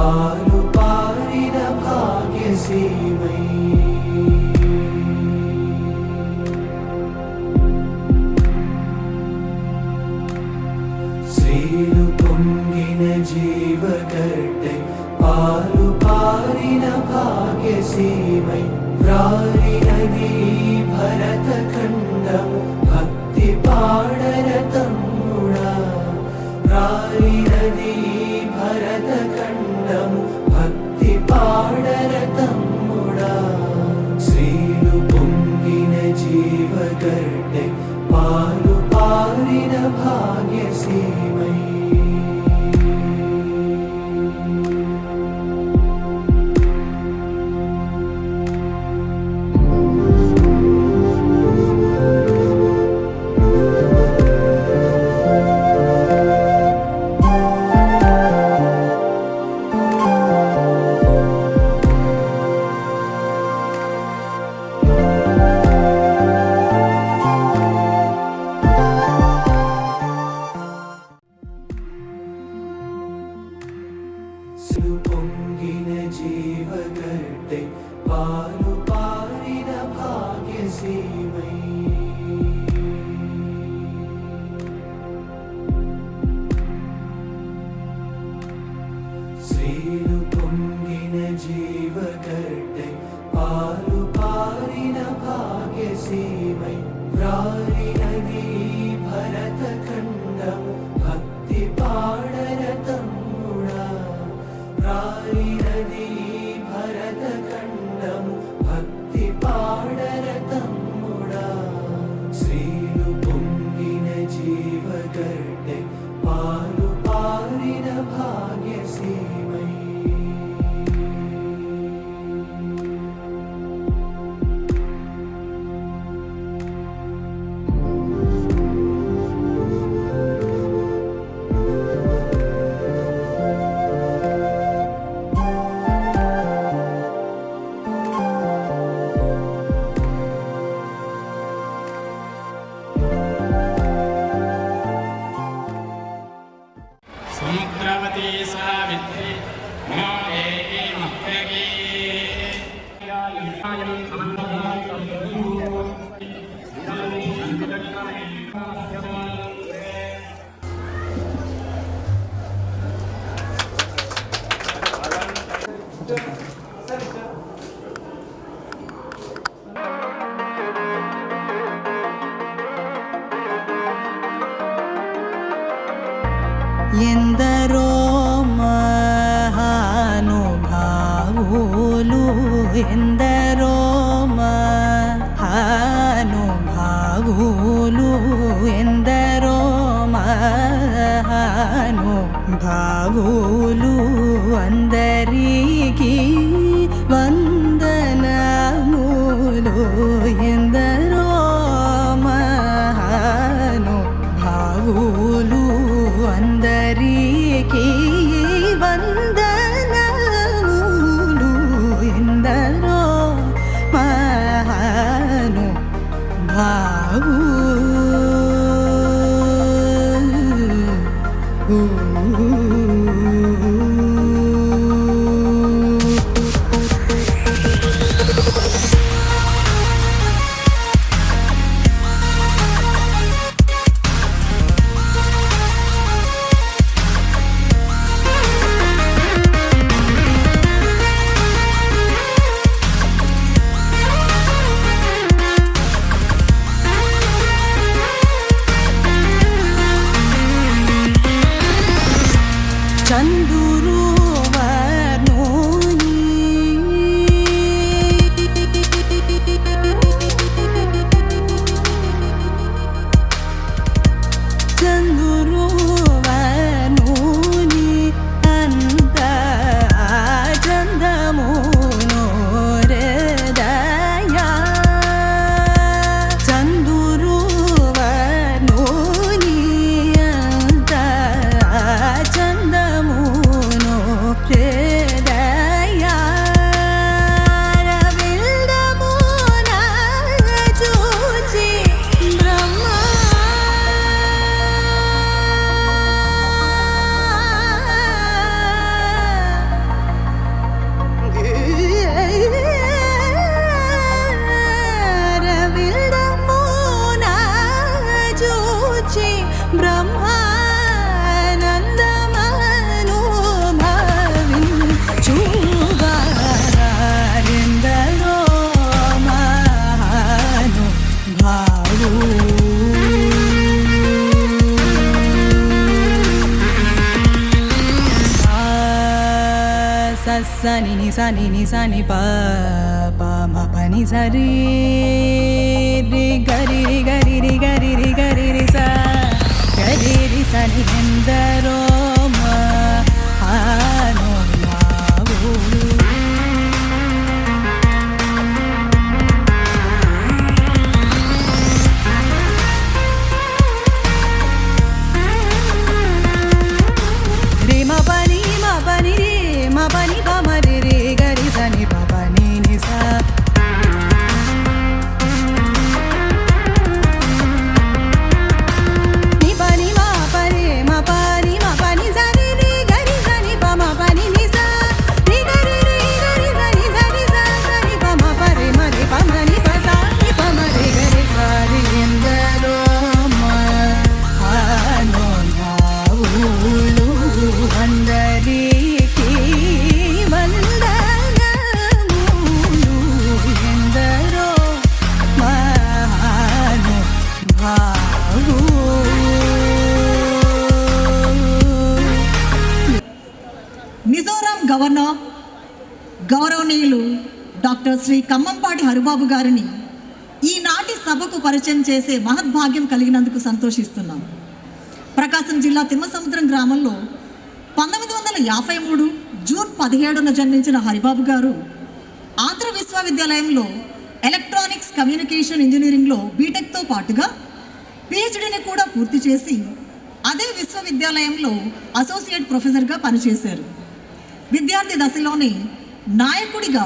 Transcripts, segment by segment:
పాలు పారిన భాగ్యసీమై శ్రీలు పొంగిన జీవగడ్డై పాలు పారిన భాగ్యసీమై వ్రాలినది భరత ఖండము భక్తి పాడర తమ్ముడా వ్రాలినది భరత ఖండము భక్తి పాడర తమ్ముడా శ్రీలు పొంగిన జీవగడ్డై పాలు పారిన భాగ్యసీమై పొంగిన జీవగడ్డై పాలు పారిన భాగ్యసీమై శ్రీలు పొంగిన జీవగడ్డై పాలు పారిన భాగ్యసీమై వ్రాలినది భరత ఖండము భక్తి పాడర తమ్ముడా వ్రాలినది భరత ఖండము భక్తి పాడర తమ్ముడా శ్రీలు పొంగిన జీవగడ్డై పాలు పారిన భాగ్యసీమై समुद्रवती सावित्री नमो देवी मह्यगे ఎందరో మహానుభావులు ఎందరో మహానుభావులు ఎందరో మహానుభావులు అందరికీ వందనములు ఎందరో మహానుభావులు అందరికీ వందనములు ఎందరో మహానుభావులు సని ని సని ని సని ప ప మ ప ని సరి రి గరి రి గరి రి గరి రి గరి రి స గరి రి సని ఎందరో మహానుభావులు రే మ పని రే మ పని ప మ రే రే గరి సని ప ప ని ని స ని పని మ పని మ పని మ పని సని రే గరి సని ప మ పని ని స రి గరి రి గరి సని సని స సని ప మ ప రే మ రే ప మ ని ప స ని ప మ రే గరి స రి ఎందరో మహానుభావులు అందరికీ వందనములు ఎందరో మహానుభావులు. మిజోరాం గవర్నర్ గౌరవనీయులు డాక్టర్ శ్రీ కమ్మంపాటి హరిబాబు గారిని ఈనాటి సభకు పరిచయం చేసే మహద్భాగ్యం కలిగినందుకు సంతోషిస్తున్నాం. ప్రకాశం జిల్లా తిమ్మసముద్రం గ్రామంలో 1953 జూన్ 17న జన్మించిన హరిబాబు గారు ఆంధ్ర విశ్వవిద్యాలయంలో ఎలక్ట్రానిక్స్ కమ్యూనికేషన్ ఇంజనీరింగ్లో బీటెక్తో పాటుగా పిహెచ్డీని కూడా పూర్తి చేసి అదే విశ్వవిద్యాలయంలో అసోసియేట్ ప్రొఫెసర్గా పనిచేశారు. విద్యార్థి దశలోనే నాయకుడిగా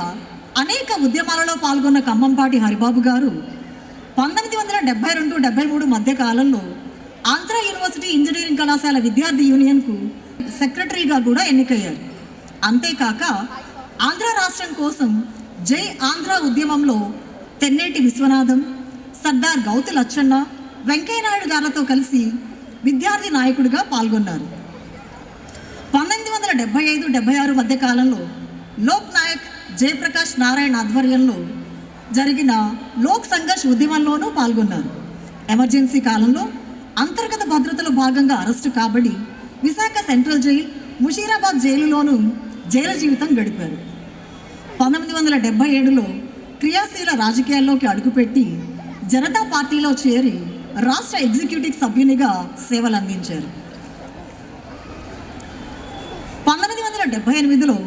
అనేక ఉద్యమాలలో పాల్గొన్న కమ్మంపాటి హరిబాబు గారు 1972-73 మధ్య కాలంలో ఆంధ్ర యూనివర్సిటీ ఇంజనీరింగ్ కళాశాల విద్యార్థి యూనియన్కు సెక్రటరీగా కూడా ఎన్నికయ్యారు. అంతేకాక ఆంధ్ర రాష్ట్రం కోసం జై ఆంధ్ర ఉద్యమంలో తెన్నేటి విశ్వనాథం, సర్దార్ గౌతు లచ్చన్న, వెంకయ్యనాయుడు గారితో కలిసి విద్యార్థి నాయకుడిగా పాల్గొన్నారు. 1975-76 మధ్య కాలంలో లోక్ నాయక్ జయప్రకాష్ నారాయణ ఆధ్వర్యంలో జరిగిన లోక్ సంఘర్ష్ ఉద్యమంలోనూ పాల్గొన్నారు. ఎమర్జెన్సీ కాలంలో అంతర్గత భద్రతలో భాగంగా అరెస్టు కాబడి విశాఖ సెంట్రల్ జైల్, ముషీరాబాద్ జైలులోనూ జైలు జీవితం గడిపారు. 1977లో క్రియాశీల రాజకీయాల్లోకి అడుగుపెట్టి జనతా పార్టీలో చేరి రాష్ట్ర ఎగ్జిక్యూటివ్ సభ్యునిగా సేవలందించారు. 1978లో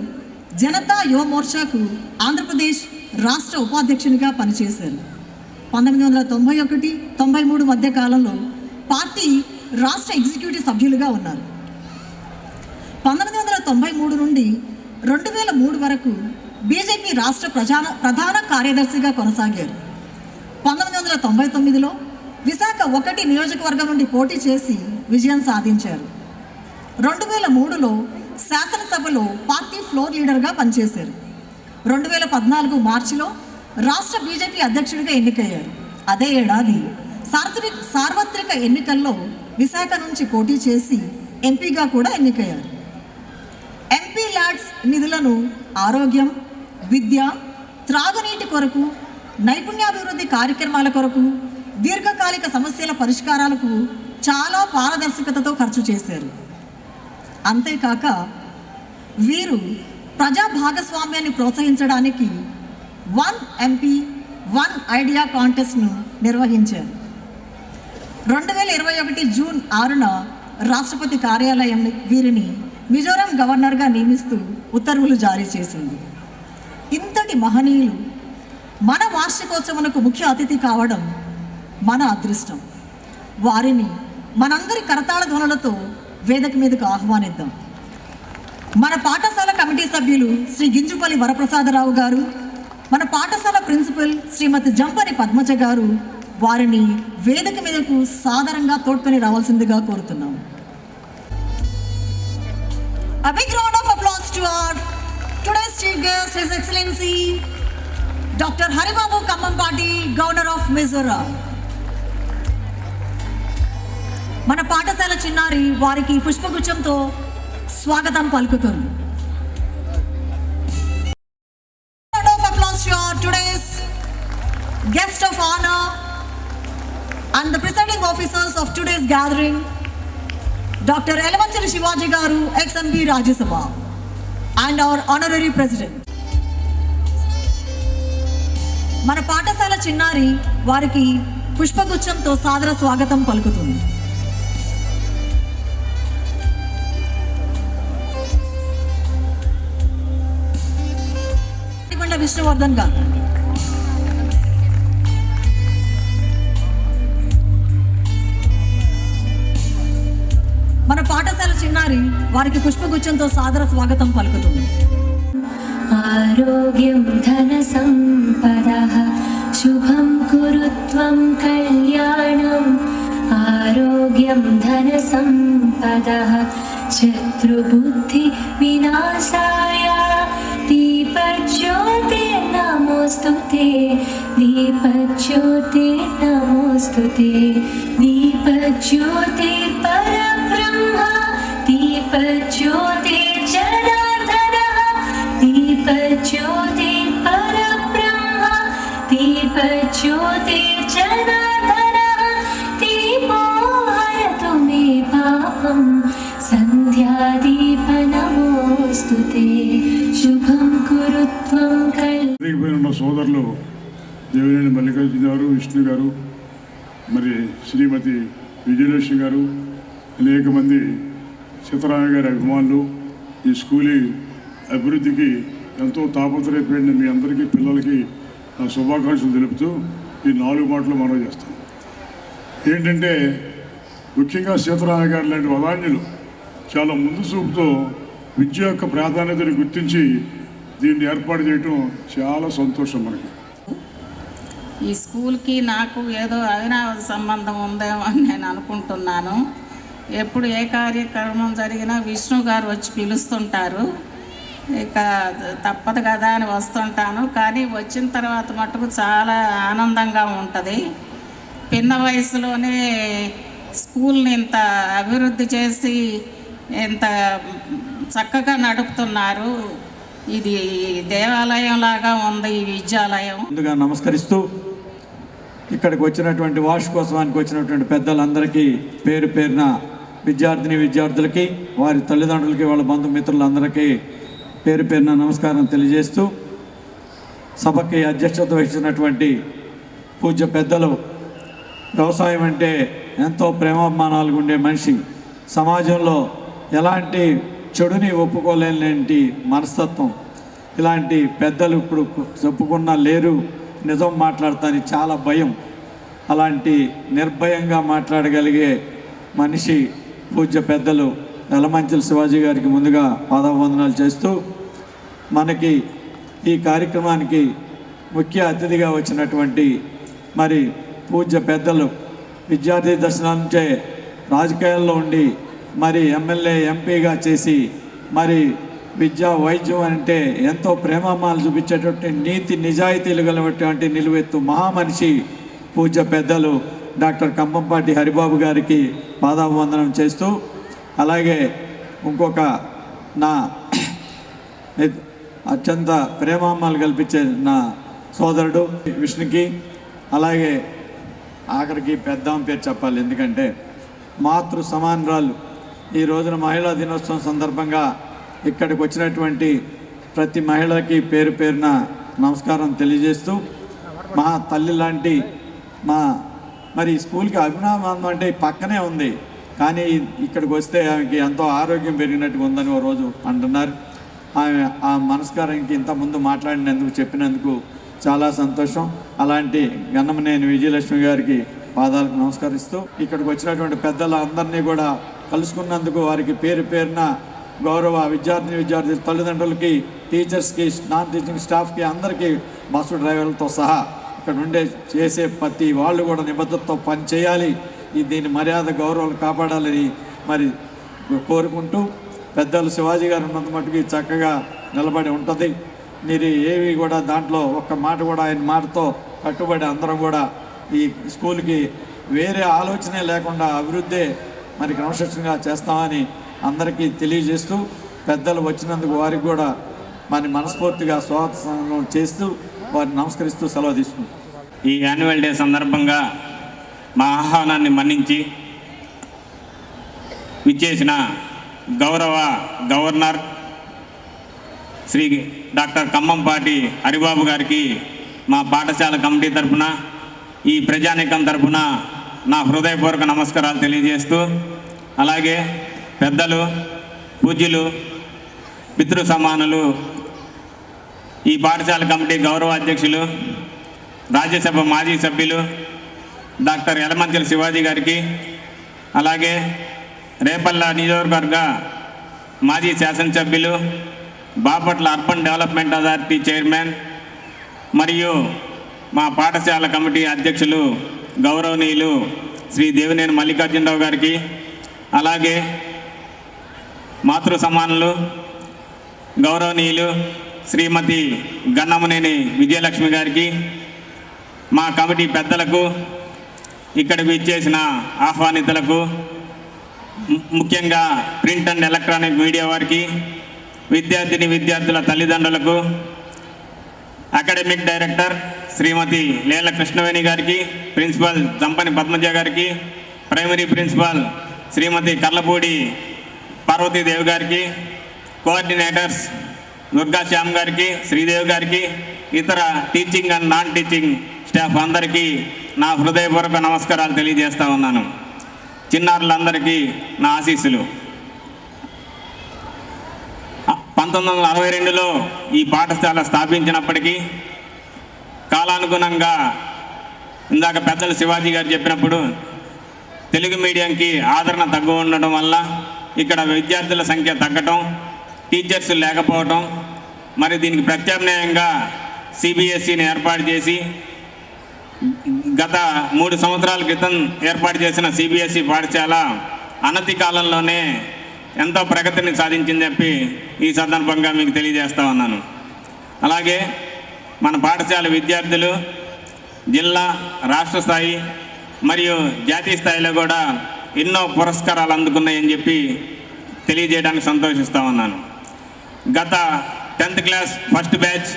జనతా యువ మోర్చాకు ఆంధ్రప్రదేశ్ రాష్ట్ర ఉపాధ్యక్షునిగా పనిచేశారు. 1991-93 మధ్య కాలంలో పార్టీ రాష్ట్ర ఎగ్జిక్యూటివ్ సభ్యులుగా ఉన్నారు. 1993 నుండి 2003 వరకు బీజేపీ రాష్ట్ర ప్రధాన కార్యదర్శిగా కొనసాగారు. 1999లో విశాఖ 1 నియోజకవర్గం నుండి పోటీ చేసి విజయం సాధించారు. 2003లో శాసనసభలో పార్టీ ఫ్లోర్ లీడర్గా పనిచేశారు. 2014 మార్చిలో రాష్ట్ర బీజేపీ అధ్యక్షుడిగా ఎన్నికయ్యారు. అదే ఏడాది సార్వత్రిక ఎన్నికల్లో విశాఖ నుంచి పోటీ చేసి ఎంపీగా కూడా ఎన్నికయ్యారు. ఎంపీ ల్యాడ్స్ నిధులను ఆరోగ్యం, విద్య, త్రాగునీటి కొరకు, నైపుణ్యాభివృద్ధి కార్యక్రమాల కొరకు, దీర్ఘకాలిక సమస్యల పరిష్కారాలకు చాలా పారదర్శకతతో ఖర్చు చేశారు. అంతేకాక వీరు ప్రజా భాగస్వామ్యాన్ని ప్రోత్సహించడానికి 1 MP 1 ఐడియా కాంటెస్ట్ను నిర్వహించారు. 2021 జూన్ 6న రాష్ట్రపతి కార్యాలయం వీరిని మిజోరాం గవర్నర్గా నియమిస్తూ ఉత్తర్వులు జారీ చేసింది. ఇంతటి మహనీయులు మన వార్షికోత్సవానికి ముఖ్య అతిథి కావడం మన అదృష్టం. వారిని మనందరి కరతాళ ధ్వనులతో వేదిక మీదకు ఆహ్వానిద్దాం. మన పాఠశాల కమిటీ సభ్యులు శ్రీ గింజుపల్లి వరప్రసాదరావు గారు, మన పాఠశాల ప్రిన్సిపల్ శ్రీమతి జంపని పద్మజ గారు వారిని వేదిక మీదకు సాదరంగా తోడ్కొని రావాల్సిందిగా కోరుతున్నాం. A big round of applause to our today's chief guest, His Excellency Dr. Haribabu Kammampati, Governor of Mizoram. మన పాఠశాల చిన్నారి వారికి పుష్పగుచ్చంతో స్వాగతం పలుకుతుంది. Round of applause to our today's guest of honor and the presiding officers of today's gathering, Dr. Elemanchali Shivaji Garu, ex-MP Rajya Sabha. and our honorary president. మన పాఠశాల చిన్నారి వారికి పుష్పగుచ్చంతో సాదర స్వాగతం పలుకుతుంది. విష్ణువర్ధన్ గారు మన పాఠశాల చిన్నారి వారికి పుష్పగుచ్చంతో సాదర స్వాగతం పలుకుతుంది. ఆరోగ్యం ధన సంపదః శుభం కురుత్వం కళ్యాణం. ఆరోగ్యం ధన సంపదః శత్రుబుద్ధి వినాశాయ. దీపజ్యోతి నమోస్తుతే దీపజ్యోతి నమోస్తుతే. దీపజ్యోతి పరబ్రహ్మ దీపజ్యోతి జనార్దనః. దీపజ్యోతి పరబ్రహ్మ దీపజ్యోతి జనార్దనః. దీపో హరతు మే పాపం సంధ్యాదీప నమోస్తుతే. శుభం కురుత్వం ఉన్న సోదరులు దేవినేని మల్లికార్జున గారు, విష్ణు గారు, మరి శ్రీమతి విజయలక్ష్మి గారు, అనేక మంది సీతారామయ్య గారి అభిమానులు, ఈ స్కూలీ అభివృద్ధికి ఎంతో తాపత్రయపడిన మీ అందరికీ పిల్లలకి నా శుభాకాంక్షలు తెలుపుతూ ఈ 4 మాటలు మనవి చేస్తాను. ఏంటంటే ముఖ్యంగా సీతారామయ్య గారు లాంటి వదాన్యులు చాలా ముందు చూపుతో విద్య యొక్క ప్రాధాన్యతను గుర్తించి దీన్ని ఏర్పాటు చేయటం చాలా సంతోషం మనకి. ఈ స్కూల్కి నాకు ఏదో అవినాభ సంబంధం ఉందేమో అని నేను అనుకుంటున్నాను. ఎప్పుడు ఏ కార్యక్రమం జరిగినా విష్ణు గారు వచ్చి పిలుస్తుంటారు. ఇక తప్పదు కదా అని వస్తుంటాను. కానీ వచ్చిన తర్వాత మటుకు చాలా ఆనందంగా ఉంటుంది. పిన్న వయసులోనే స్కూల్ని ఇంత అభివృద్ధి చేసి ఎంత చక్కగా నడుపుతున్నారు. ఇది దేవాలయం లాగా ఉంది ఈ విద్యాలయం. ముందుగా నమస్కరిస్తూ ఇక్కడికి వచ్చినటువంటి వార్షికోత్సవానికి వచ్చినటువంటి పెద్దలందరికీ పేరు పేరున విద్యార్థులకి వారి తల్లిదండ్రులకి వాళ్ళ బంధుమిత్రులందరికీ పేరు పేరున నమస్కారం తెలియజేస్తూ సభకి అధ్యక్షత వహించినటువంటి పూజ్య పెద్దలు, వ్యవసాయం అంటే ఎంతో ప్రేమాభిమానాలు ఉండే మనిషి, సమాజంలో ఎలాంటి చెడుని ఒప్పుకోలేని మనస్తత్వం, ఇలాంటి పెద్దలు ఇప్పుడు చెప్పుకున్నా లేరు. నిజం మాట్లాడతాని చాలా భయం. అలాంటి నిర్భయంగా మాట్లాడగలిగే మనిషి పూజ్య పెద్దలు యలమంచిల శివాజీ గారికి ముందుగా పాదాభివందనాలు చేస్తూ, మనకి ఈ కార్యక్రమానికి ముఖ్య అతిథిగా వచ్చినటువంటి మరి పూజ్య పెద్దలు, విద్యార్థి దర్శనం నుంచే రాజకీయాల్లో ఉండి మరి ఎమ్మెల్యే ఎంపీగా చేసి మరి విద్యా వైద్యం అంటే ఎంతో ప్రేమామాలు చూపించేటువంటి నీతి నిజాయితీలు కలిగినటువంటి నిలువెత్తు మహామనిషి పూజ్య పెద్దలు డాక్టర్ కంభంపాటి హరిబాబు గారికి పాదాభివందనం చేస్తూ, అలాగే ఇంకొక నా అత్యంత ప్రేమామాలు కల్పించే నా సోదరుడు విష్ణుకి, అలాగే ఆఖరికి పెద్దాం పేరు చెప్పాలి, ఎందుకంటే మాతృ సమానరాలు ఈ రోజున మహిళా దినోత్సవం సందర్భంగా ఇక్కడికి వచ్చినటువంటి ప్రతి మహిళకి పేరు పేరున నమస్కారం తెలియజేస్తూ, మా తల్లి లాంటి మరి స్కూల్కి అభిమానం అంటే పక్కనే ఉంది, కానీ ఇక్కడికి వస్తే ఆమెకి ఎంతో ఆరోగ్యం పెరిగినట్టుగా ఉందని ఓ రోజు అంటున్నారు. ఆమె ఆ మనస్కారానికి ఇంతకుముందు మాట్లాడినందుకు చెప్పినందుకు చాలా సంతోషం. అలాంటి గన్నమనేని విజయలక్ష్మి గారికి పాదాలకు నమస్కరిస్తూ ఇక్కడికి వచ్చినటువంటి పెద్దలందరినీ కూడా కలుసుకున్నందుకు వారికి పేరు పేరున గౌరవ విద్యార్థి తల్లిదండ్రులకి, టీచర్స్కి, నాన్ టీచింగ్ స్టాఫ్కి అందరికీ బస్సు డ్రైవర్లతో సహా ఇక్కడ ఉండే చేసే ప్రతి వాళ్ళు కూడా నిబద్ధతతో పని చేయాలి, దీని మర్యాద గౌరవాలు కాపాడాలని మరి కోరుకుంటూ, పెద్దలు శివాజీ గారు ఉన్నంత మటుకు చక్కగా నిలబడి ఉంటుంది. మీరు ఏవి కూడా దాంట్లో ఒక్క మాట కూడా ఆయన మాటతో కట్టుబడి అందరం కూడా ఈ స్కూల్కి వేరే ఆలోచనే లేకుండా అభివృద్ధి మరి క్రమశిక్షణగా చేస్తామని అందరికీ తెలియజేస్తూ, పెద్దలు వచ్చినందుకు వారికి కూడా మరి మనస్ఫూర్తిగా స్వాగతం చేస్తూ వారిని నమస్కరిస్తూ సెలవు తీసుకుంటాం. ఈ యాన్యువల్ డే సందర్భంగా మా ఆహ్వానాన్ని మన్నించి విచ్చేసిన గౌరవ గవర్నర్ శ్రీ డాక్టర్ కమ్మంపాటి హరిబాబు గారికి మా పాఠశాల కమిటీ తరఫున, ఈ ప్రజానీకం తరఫున నా హృదయపూర్వక నమస్కారాలు తెలియజేస్తూ, అలాగే పెద్దలు, పూజ్యులు, పితృ సమానులు, ఈ పాఠశాల కమిటీ గౌరవ అధ్యక్షులు, రాజ్యసభ మాజీ సభ్యులు డాక్టర్ యలమంచిలి శివాజీ గారికి, అలాగే రేపల్ల నియోజకవర్గ మాజీ శాసనసభ్యులు, Bapatla urban development authority chairman మరియు మా పాఠశాల కమిటీ అధ్యక్షులు గౌరవనీయులు శ్రీ దేవినేని మల్లికార్జునరావు గారికి, అలాగే మాతృ సమానులు గౌరవనీయులు శ్రీమతి గన్నమనేని విజయలక్ష్మి గారికి, మా కమిటీ పెద్దలకు, ఇక్కడికి ఇచ్చేసిన ఆహ్వానితులకు, ముఖ్యంగా ప్రింట్ అండ్ ఎలక్ట్రానిక్ మీడియా వారికి, విద్యార్థుల తల్లిదండ్రులకు, అకాడమిక్ డైరెక్టర్ శ్రీమతి లేల కృష్ణవేణి గారికి, ప్రిన్సిపల్ జంపని పద్మజ గారికి, ప్రైమరీ ప్రిన్సిపల్ శ్రీమతి కర్లపూడి పార్వతీదేవి గారికి, కోఆర్డినేటర్స్ దుర్గా శ్యామ్ గారికి, శ్రీదేవి గారికి, ఇతర teaching and non teaching staff అందరికీ నా హృదయపూర్వక నమస్కారాలు తెలియజేస్తూ ఉన్నాను. చిన్నారులందరికీ నా ఆశీస్సులు. 1962లో ఈ పాఠశాల స్థాపించినప్పటికీ కాలానుగుణంగా ఇందాక పెద్దలు శివాజీ గారు చెప్పినప్పుడు తెలుగు మీడియంకి ఆదరణ తక్కువ ఉండడం వల్ల ఇక్కడ విద్యార్థుల సంఖ్య తగ్గటం, టీచర్స్ లేకపోవటం, మరి దీనికి ప్రత్యామ్నాయంగా సిబిఎస్ఈని ఏర్పాటు చేసి గత 3 సంవత్సరాల క్రితం ఏర్పాటు చేసిన సిబిఎస్ఈ పాఠశాల అనతి కాలంలోనే ఎంతో ప్రగతిని సాధించిందని చెప్పి ఈ సందర్భంగా మీకు తెలియజేస్తా ఉన్నాను. అలాగే మన పాఠశాల విద్యార్థులు జిల్లా, రాష్ట్ర స్థాయి మరియు జాతీయ స్థాయిలో కూడా ఎన్నో పురస్కారాలు అందుకున్నాయని చెప్పి తెలియజేయడానికి సంతోషిస్తూ ఉన్నాను. గత 10th క్లాస్ ఫస్ట్ బ్యాచ్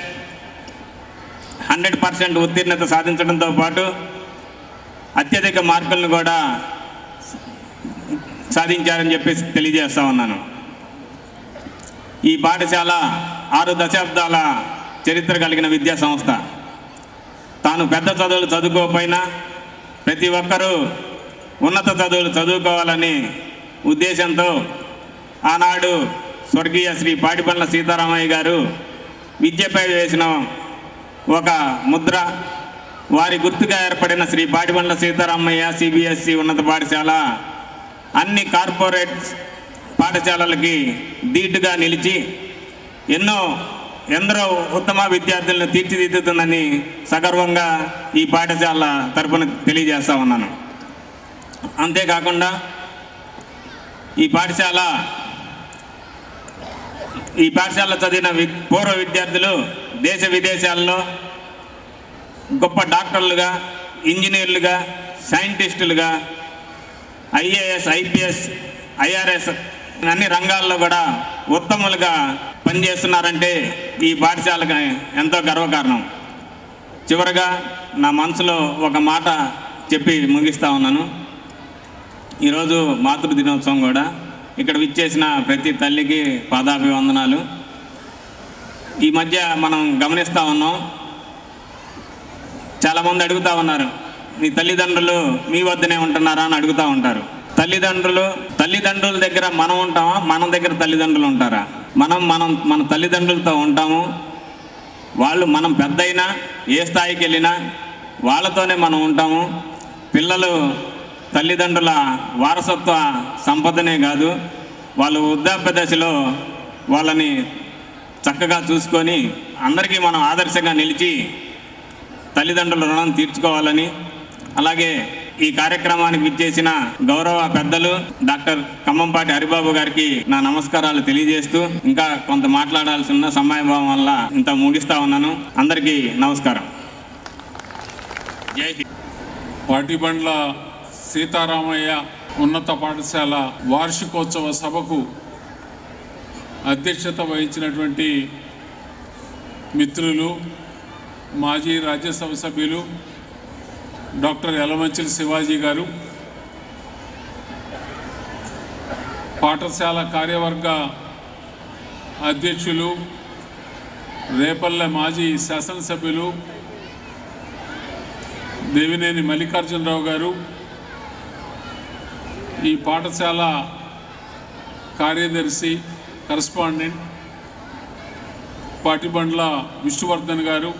100% ఉత్తీర్ణత సాధించడంతో పాటు అత్యధిక మార్కులను కూడా సాధించారని చెప్పి తెలియజేస్తూ ఉన్నాను. ఈ పాఠశాల 6 దశాబ్దాల చరిత్ర కలిగిన విద్యా సంస్థ. తాను పెద్ద చదువులు చదువుకోకపోయినా ప్రతి ఒక్కరూ ఉన్నత చదువులు చదువుకోవాలని ఉద్దేశంతో ఆనాడు స్వర్గీయ శ్రీ పాటిబండ్ల సీతారామయ్య గారు విద్యపై వేసిన ఒక ముద్ర, వారి గుర్తుగా ఏర్పడిన శ్రీ పాటిబండ్ల సీతారామయ్య సిబిఎస్ఈ ఉన్నత పాఠశాల అన్ని కార్పొరేట్ పాఠశాలలకి ధీటుగా నిలిచి ఎందరో ఉత్తమ విద్యార్థులను తీర్చిదిద్దుతుందని సగర్వంగా ఈ పాఠశాల తరపున తెలియజేస్తా ఉన్నాను. అంతేకాకుండా ఈ పాఠశాల చదివిన పూర్వ విద్యార్థులు దేశ విదేశాల్లో గొప్ప డాక్టర్లుగా, ఇంజనీర్లుగా, సైంటిస్టులుగా, ఐఏఎస్, ఐపీఎస్, ఐఆర్ఎస్ అన్ని రంగాల్లో కూడా ఉత్తములుగా పనిచేస్తున్నారంటే ఈ పాఠశాలకు ఎంతో గర్వకారణం. చివరగా నా మనసులో ఒక మాట చెప్పి ముగిస్తూ ఉన్నాను. ఈరోజు మాతృ దినోత్సవం కూడా. ఇక్కడ విచ్చేసిన ప్రతి తల్లికి పాదాభివందనాలు. ఈ మధ్య మనం గమనిస్తూ ఉన్నాం, చాలామంది అడుగుతూ ఉన్నారు, మీ తల్లిదండ్రులు మీ వద్దనే ఉంటున్నారా అని అడుగుతూ ఉంటారు. తల్లిదండ్రుల దగ్గర మనం ఉంటామా, మన దగ్గర తల్లిదండ్రులు ఉంటారా? మన తల్లిదండ్రులతో ఉంటాము. మనం పెద్దయినా ఏ స్థాయికి వెళ్ళినా వాళ్ళతోనే మనం ఉంటాము. పిల్లలు తల్లిదండ్రుల వారసత్వ సంపదనే కాదు, వాళ్ళు వృద్ధాప్య దశలో వాళ్ళని చక్కగా చూసుకొని అందరికీ మనం ఆదర్శంగా నిలిచి తల్లిదండ్రుల రుణం తీర్చుకోవాలని, అలాగే ఈ కార్యక్రమానికి విచ్చేసిన గౌరవ పెద్దలు డాక్టర్ కమ్మంపాటి హరిబాబు గారికి నా నమస్కారాలు తెలియజేస్తూ, ఇంకా కొంత మాట్లాడాల్సి ఉన్న సమయభావం వల్ల ఇంత ముగిస్తా ఉన్నాను. అందరికీ నమస్కారం. జై హింద్. పాటిబండ్ల సీతారామయ్య ఉన్నత పాఠశాల వార్షికోత్సవ సభకు అధ్యక్షత వహించినటువంటి మిత్రులు, మాజీ రాజ్యసభ సభ్యులు డాక్టర్ యలమంచిలి శివాజీ గారు, పాఠశాల కార్యవర్గ అధ్యక్షులు రేపల్లె మాజీ శాసనసభ్యులు దేవినేని మల్లికార్జునరావు గారు, ఈ పాఠశాల కార్యదర్శి కరస్పాండెంట్ పాటిబండ్ల విష్ణువర్ధన్ గారు,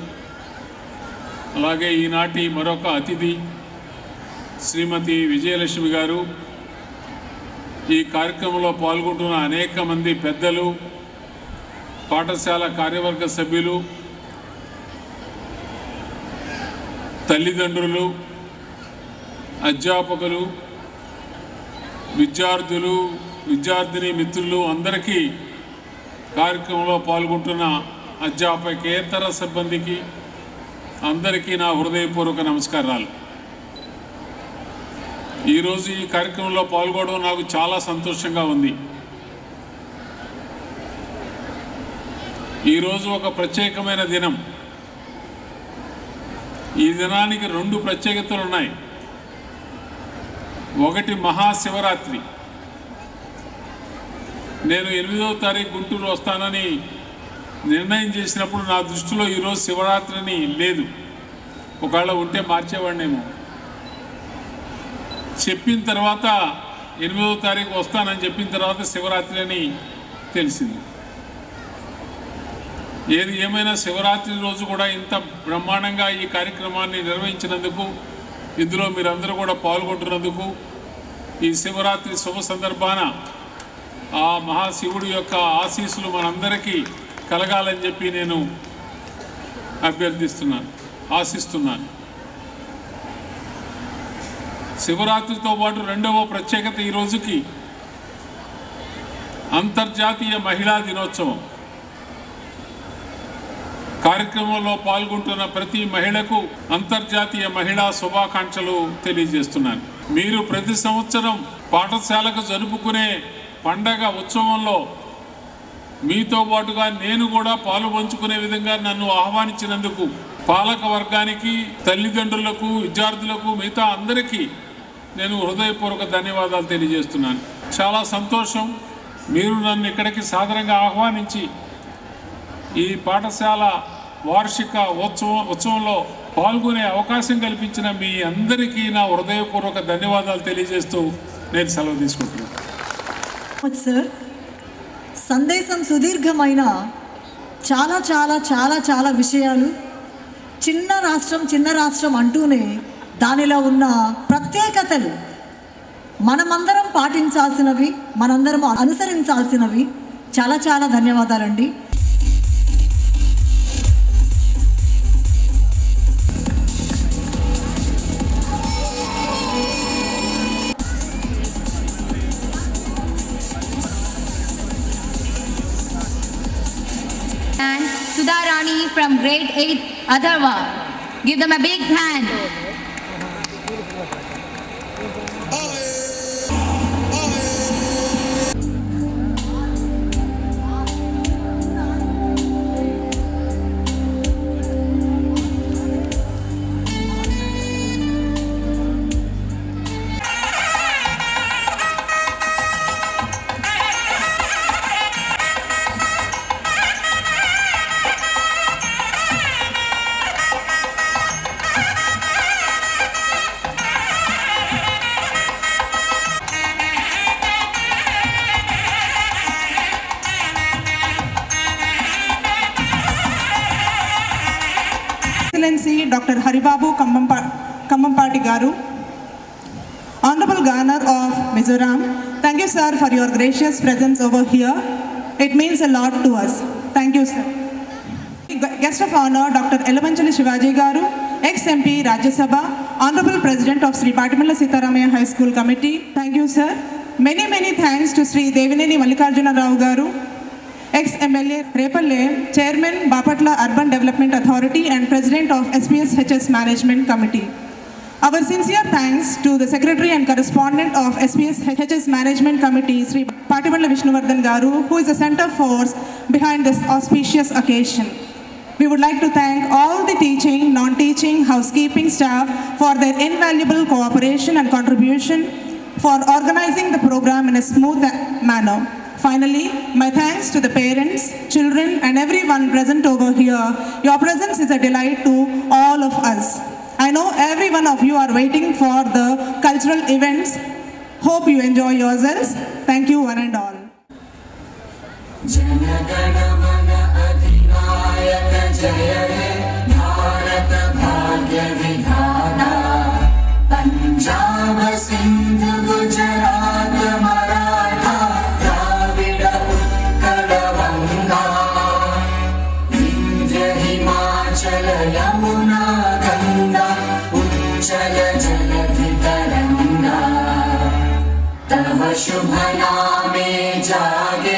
అలాగే ఈనాటి మరొక అతిథి శ్రీమతి విజయలక్ష్మి గారు, ఈ కార్యక్రమంలో పాల్గొంటున్న అనేక మంది పెద్దలు, పాఠశాల కార్యవర్గ సభ్యులు, తల్లిదండ్రులు, అధ్యాపకులు, విద్యార్థులు, విద్యార్థిని మిత్రులు అందరికీ, కార్యక్రమంలో పాల్గొంటున్న అధ్యాపకేతర సిబ్బందికి అందరికీ నా హృదయపూర్వక నమస్కారాలు. ఈరోజు ఈ కార్యక్రమంలో పాల్గొనడం నాకు చాలా సంతోషంగా ఉంది. ఈరోజు ఒక ప్రత్యేకమైన దినం. ఈ దినానికి 2 ప్రత్యేకతలు ఉన్నాయి. ఒకటి మహాశివరాత్రి. నేను 8వ తారీఖు గుంటూరు వస్తానని నిర్ణయం చేసినప్పుడు నా దృష్టిలో ఈరోజు శివరాత్రిని లేదు. ఒకవేళ ఉంటే మార్చేవాడినేమో. చెప్పిన తర్వాత 8వ తారీఖు వస్తానని చెప్పిన తర్వాత శివరాత్రి అని తెలిసింది. ఏది ఏమైనా శివరాత్రి రోజు కూడా ఇంత బ్రహ్మాండంగా ఈ కార్యక్రమాన్ని నిర్వహించినందుకు, ఇందులో మీరందరూ కూడా పాల్గొంటున్నందుకు, ఈ శివరాత్రి శుభ సందర్భాన ఆ మహాశివుడి యొక్క ఆశీస్సులు మనందరికీ కలగాలని చెప్పి నేను ఆశిస్తున్నాను. శివరాత్రితో పాటు 2వ ప్రత్యేకత ఈ రోజుకి అంతర్జాతీయ మహిళా దినోత్సవం. కార్యక్రమంలో పాల్గొంటున్న ప్రతి మహిళకు అంతర్జాతీయ మహిళా శుభాకాంక్షలు తెలియజేస్తున్నాను. మీరు ప్రతి సంవత్సరం పాఠశాలకు జరుపుకునే పండగ ఉత్సవంలో మీతో పాటుగా నేను కూడా పాలు పంచుకునే విధంగా నన్ను ఆహ్వానించినందుకు పాలక వర్గానికి, తల్లిదండ్రులకు, విద్యార్థులకు, మిగతా అందరికీ నేను హృదయపూర్వక ధన్యవాదాలు తెలియజేస్తున్నాను. చాలా సంతోషం మీరు నన్ను ఇక్కడికి సాదరంగా ఆహ్వానించి ఈ పాఠశాల వార్షిక ఉత్సవంలో పాల్గొనే అవకాశం కల్పించిన మీ అందరికీ నా హృదయపూర్వక ధన్యవాదాలు తెలియజేస్తూ నేను సెలవు తీసుకుంటున్నాను. సార్, సందేశం సుదీర్ఘమైన చాలా చాలా చాలా చాలా విషయాలు. చిన్న రాష్ట్రం అంటూనే దానిలో ఉన్న ప్రత్యేకతలు మనమందరం పాటించాల్సినవి, మనందరం అనుసరించాల్సినవి. చాలా చాలా ధన్యవాదాలండి. And Sudha Rani from grade 8 Adharva. Give them a big hand. Excellency Dr. Haribabu Kammampati Garu, Honorable Governor of Mizoram, thank you sir for your gracious presence over here. It means a lot to us. Thank you sir. Guest of honor Dr. Elamanchali Shivaji Garu, ex-MP Rajya Sabha, Honorable President of Sri Patimalla Sitaramaya High School Committee. Thank you sir. Many thanks to Sri Devineni Mallikarjunarao Garu, ex-MLA Repalle, Chairman Bapatla Urban Development Authority and President of SPSHS Management Committee. Our sincere thanks to the Secretary and Correspondent of SPSHS Management Committee, Sri Patimalla Vishnuvardhan Garu, who is the center force behind this auspicious occasion. We would like to thank all the teaching, non-teaching, housekeeping staff for their invaluable cooperation and contribution for organizing the program in a smooth manner. Finally, my thanks to the parents, children, and everyone present over here. Your presence is a delight to all of us. I know every one of you are waiting for the cultural events. Hope you enjoy yourselves. Thank you, one and all. Jana Gana Mana अधिनायक जय हे भारत भाग्य विधाता पंजाब सिंध गुजरात मराठा द्राविड उत्कल गंगा विंध्य हिमाचल यमुना गंगा उच्चल जलधि तरंगा तव शुभ नामे जागे